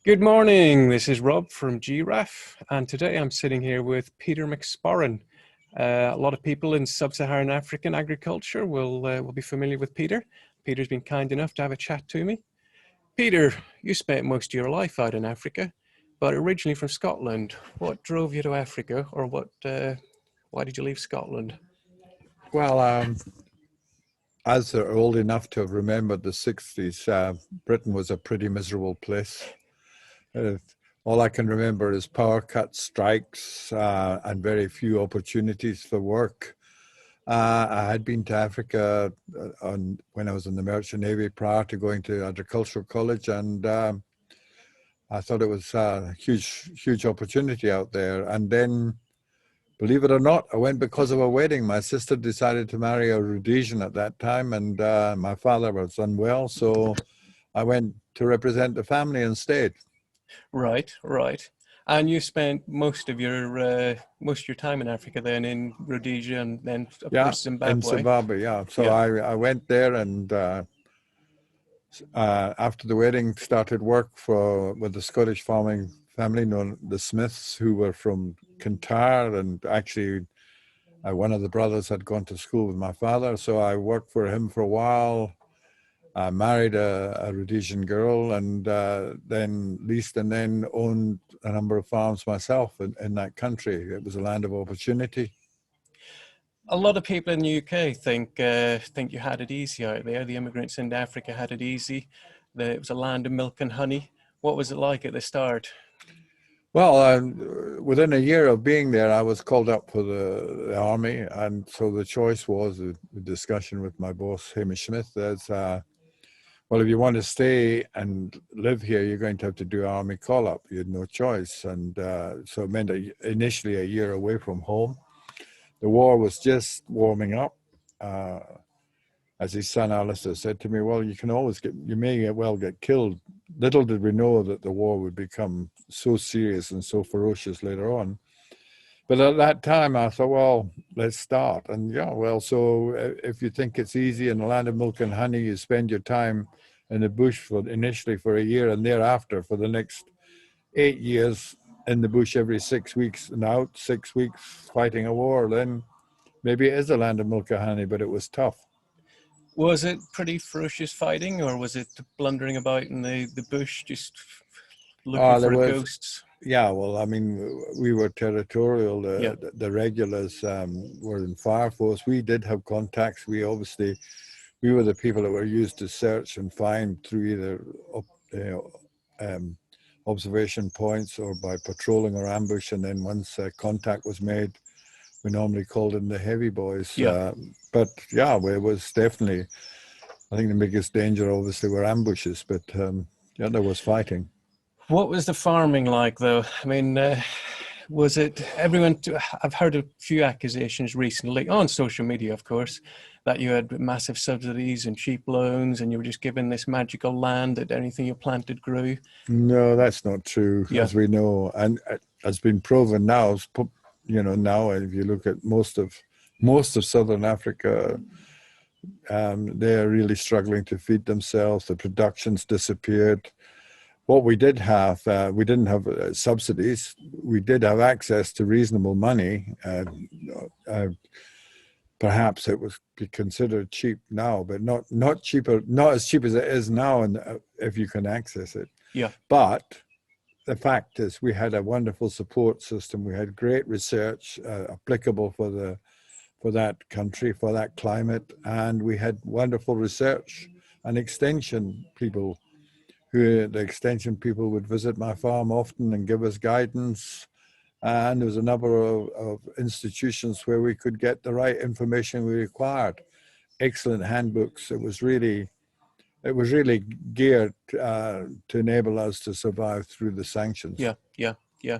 Good morning. This is Rob from GRAF, and today I'm sitting here with Peter Mac Sporran. A lot of people in sub-Saharan African agriculture will be familiar with Peter. Peter's been kind enough to have a chat to me. Peter, you spent most of your life out in Africa, but originally from Scotland. What drove you to Africa, or why did you leave Scotland? Well, as they're old enough to have remembered the 60s, Britain was a pretty miserable place. Uh, all I can remember is power cuts, strikes, and very few opportunities for work. I had been to Africa when I was in the Merchant Navy prior to going to agricultural college, and I thought it was a huge opportunity out there. And then, believe it or not, I went because of a wedding. My sister decided to marry a Rhodesian at that time, and my father was unwell, so I went to represent the family instead. Right, right. And you spent most of your time in Africa, then in Rhodesia, and then of Yeah, course in Zimbabwe. Zimbabwe, yeah. So Yeah. I went there and after the wedding started work with the Scottish farming family known the Smiths, who were from Kintyre, and actually one of the brothers had gone to school with my father, so I worked for him for a while. I married a Rhodesian girl, and then leased and then owned a number of farms myself in that country. It was a land of opportunity. A lot of people in the UK think you had it easy out there. The immigrants into Africa had it easy. It was a land of milk and honey. What was it like at the start? Well, within a year of being there, I was called up for the army, and so the choice was a discussion with my boss, Hamish Smith. As well, if you want to stay and live here, you're going to have to do army call-up. You had no choice, and so it meant initially a year away from home. The war was just warming up. Uh, as his son Alistair said to me, well, you may well get killed. Little did we know that the war would become so serious and so ferocious later on. But at that time, I thought, well, let's start. And yeah, well, so if you think it's easy in the land of milk and honey, you spend your time in the bush initially for a year, and thereafter for the next 8 years in the bush every 6 weeks and out, 6 weeks fighting a war, then maybe it is a land of milk and honey, but it was tough. Was it pretty ferocious fighting, or was it blundering about in the bush, just looking There for was, ghosts? yeah, well, I mean, we were territorial. Yeah, The regulars were in fire force. We did have contacts. We were the people that were used to search and find through either you know, um, observation points or by patrolling or ambush. And then once contact was made, we normally called in the heavy boys. yeah. But yeah, it was definitely, I think the biggest danger obviously were ambushes, but yeah, there was fighting. What was the farming like, though? I mean, was it everyone? I've heard a few accusations recently on social media, of course, that you had massive subsidies and cheap loans, and you were just given this magical land that anything you planted grew. No, that's not true, Yeah, as we know, and has been proven now. Now if you look at most of Southern Africa, they're really struggling to feed themselves. The production's disappeared. What we didn't have subsidies. We did have access to reasonable money. Uh, Perhaps it was be considered cheap now, but not cheaper, not as cheap as it is now, and if you can access it. yeah. But the fact is, we had a wonderful support system. We had great research applicable for that country, for that climate, and we had wonderful research and extension people. The extension people would visit my farm often and give us guidance. And there was a number of institutions where we could get the right information we required. Excellent handbooks. It was really geared to enable us to survive through the sanctions. Yeah, yeah.